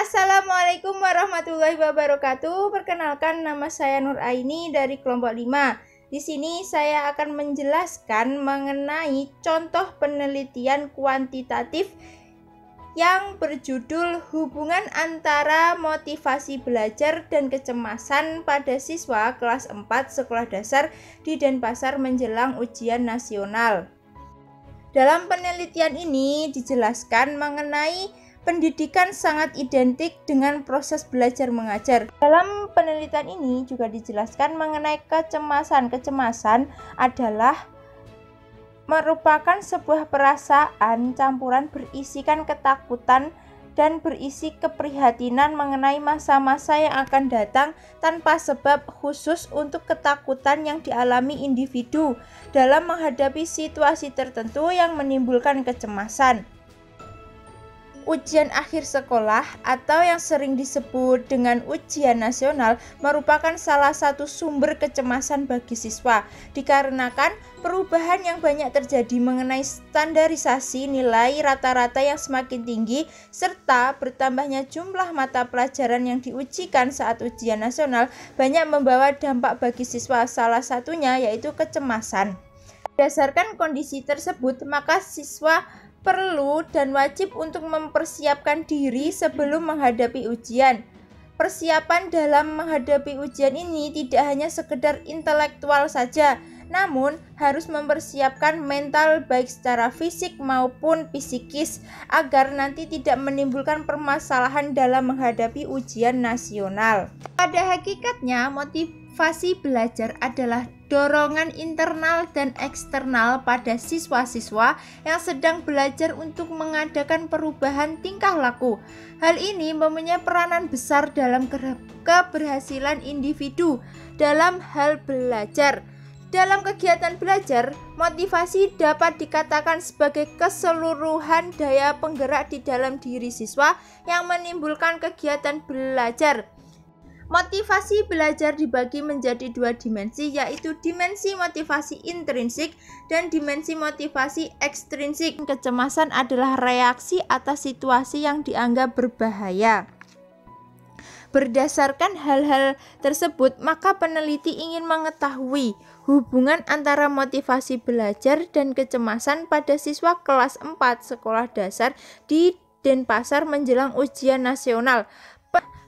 Assalamualaikum warahmatullahi wabarakatuh. Perkenalkan, nama saya Nur Aini dari kelompok 5. Di sini saya akan menjelaskan mengenai contoh penelitian kuantitatif yang berjudul hubungan antara motivasi belajar dan kecemasan pada siswa kelas 4 sekolah dasar di Denpasar menjelang ujian nasional. Dalam penelitian ini dijelaskan mengenai pendidikan sangat identik dengan proses belajar mengajar. Dalam penelitian ini juga dijelaskan mengenai kecemasan. Kecemasan adalah merupakan sebuah perasaan campuran berisikan ketakutan dan berisi keprihatinan mengenai masa-masa yang akan datang tanpa sebab khusus untuk ketakutan yang dialami individu dalam menghadapi situasi tertentu yang menimbulkan kecemasan. Ujian akhir sekolah atau yang sering disebut dengan ujian nasional merupakan salah satu sumber kecemasan bagi siswa dikarenakan perubahan yang banyak terjadi mengenai standarisasi nilai rata-rata yang semakin tinggi serta bertambahnya jumlah mata pelajaran yang diujikan saat ujian nasional banyak membawa dampak bagi siswa, salah satunya yaitu kecemasan. Berdasarkan kondisi tersebut, maka siswa perlu dan wajib untuk mempersiapkan diri sebelum menghadapi ujian. Persiapan dalam menghadapi ujian ini tidak hanya sekedar intelektual saja, namun harus mempersiapkan mental baik secara fisik maupun psikis agar nanti tidak menimbulkan permasalahan dalam menghadapi ujian nasional. Pada hakikatnya, motivasi belajar adalah dorongan internal dan eksternal pada siswa-siswa yang sedang belajar untuk mengadakan perubahan tingkah laku. Hal ini mempunyai peranan besar dalam keberhasilan individu dalam hal belajar. Dalam kegiatan belajar, motivasi dapat dikatakan sebagai keseluruhan daya penggerak di dalam diri siswa yang menimbulkan kegiatan belajar. Motivasi belajar dibagi menjadi dua dimensi, yaitu dimensi motivasi intrinsik dan dimensi motivasi ekstrinsik. Kecemasan adalah reaksi atas situasi yang dianggap berbahaya. Berdasarkan hal-hal tersebut, maka peneliti ingin mengetahui hubungan antara motivasi belajar dan kecemasan pada siswa kelas 4 sekolah dasar di Denpasar menjelang ujian nasional.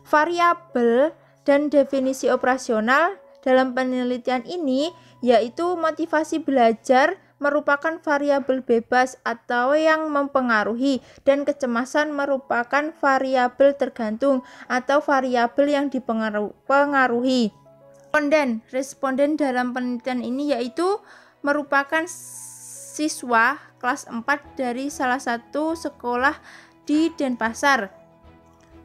Variabel dan definisi operasional dalam penelitian ini yaitu motivasi belajar merupakan variabel bebas atau yang mempengaruhi dan kecemasan merupakan variabel tergantung atau variabel yang dipengaruhi. Responden dalam penelitian ini yaitu merupakan siswa kelas 4 dari salah satu sekolah di Denpasar.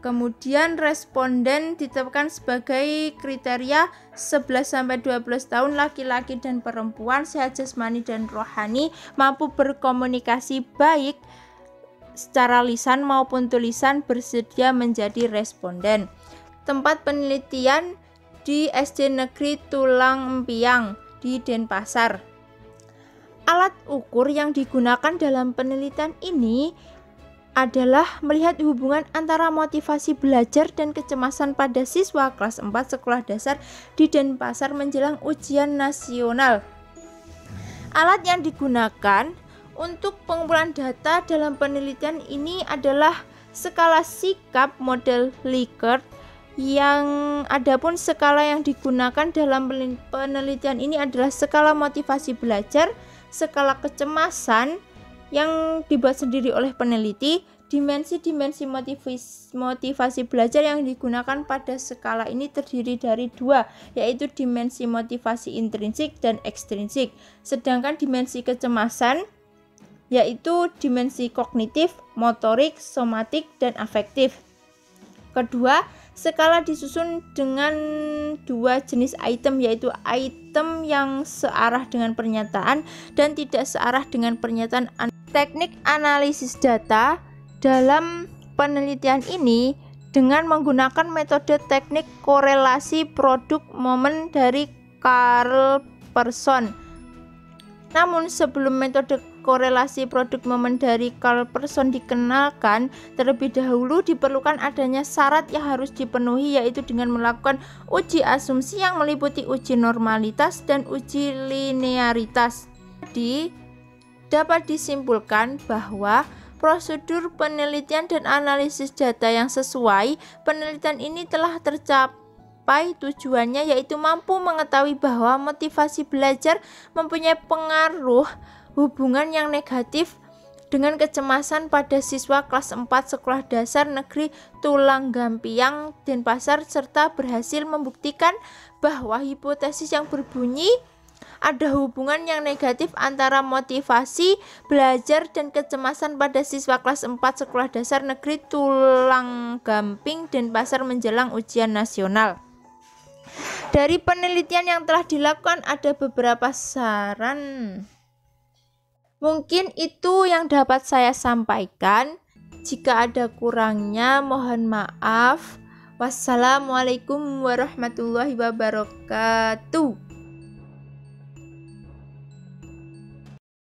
Kemudian responden ditetapkan sebagai kriteria 11-12 tahun, laki-laki dan perempuan, sehat jasmani dan rohani, mampu berkomunikasi baik secara lisan maupun tulisan, bersedia menjadi responden. Tempat penelitian di SD Negeri Tulang Empiang di Denpasar. Alat ukur yang digunakan dalam penelitian ini adalah melihat hubungan antara motivasi belajar dan kecemasan pada siswa kelas 4 sekolah dasar di Denpasar menjelang ujian nasional. Alat yang digunakan untuk pengumpulan data dalam penelitian ini adalah skala sikap model Likert, yang adapun skala yang digunakan dalam penelitian ini adalah skala motivasi belajar, skala kecemasan yang dibuat sendiri oleh peneliti. Dimensi-dimensi motivasi belajar yang digunakan pada skala ini terdiri dari dua, yaitu dimensi motivasi intrinsik dan ekstrinsik. Sedangkan dimensi kecemasan yaitu dimensi kognitif, motorik, somatik, dan afektif. Kedua, skala disusun dengan dua jenis item, yaitu item yang searah dengan pernyataan dan tidak searah dengan pernyataan. Teknik analisis data dalam penelitian ini dengan menggunakan metode teknik korelasi produk momen dari Carl Person. Namun sebelum metode korelasi produk momen dari Carl-Pearson dikenalkan, terlebih dahulu diperlukan adanya syarat yang harus dipenuhi, yaitu dengan melakukan uji asumsi yang meliputi uji normalitas dan uji linearitas. Jadi, dapat disimpulkan bahwa prosedur penelitian dan analisis data yang sesuai penelitian ini telah tercapai tujuannya, yaitu mampu mengetahui bahwa motivasi belajar mempunyai pengaruh hubungan yang negatif dengan kecemasan pada siswa kelas 4 sekolah dasar negeri Tulanggampiang, Denpasar, serta berhasil membuktikan bahwa hipotesis yang berbunyi ada hubungan yang negatif antara motivasi belajar dan kecemasan pada siswa kelas 4 sekolah dasar negeri Tulanggamping, Denpasar menjelang ujian nasional. Dari penelitian yang telah dilakukan ada beberapa saran. Mungkin itu yang dapat saya sampaikan. Jika ada kurangnya mohon maaf. Wassalamualaikum warahmatullahi wabarakatuh.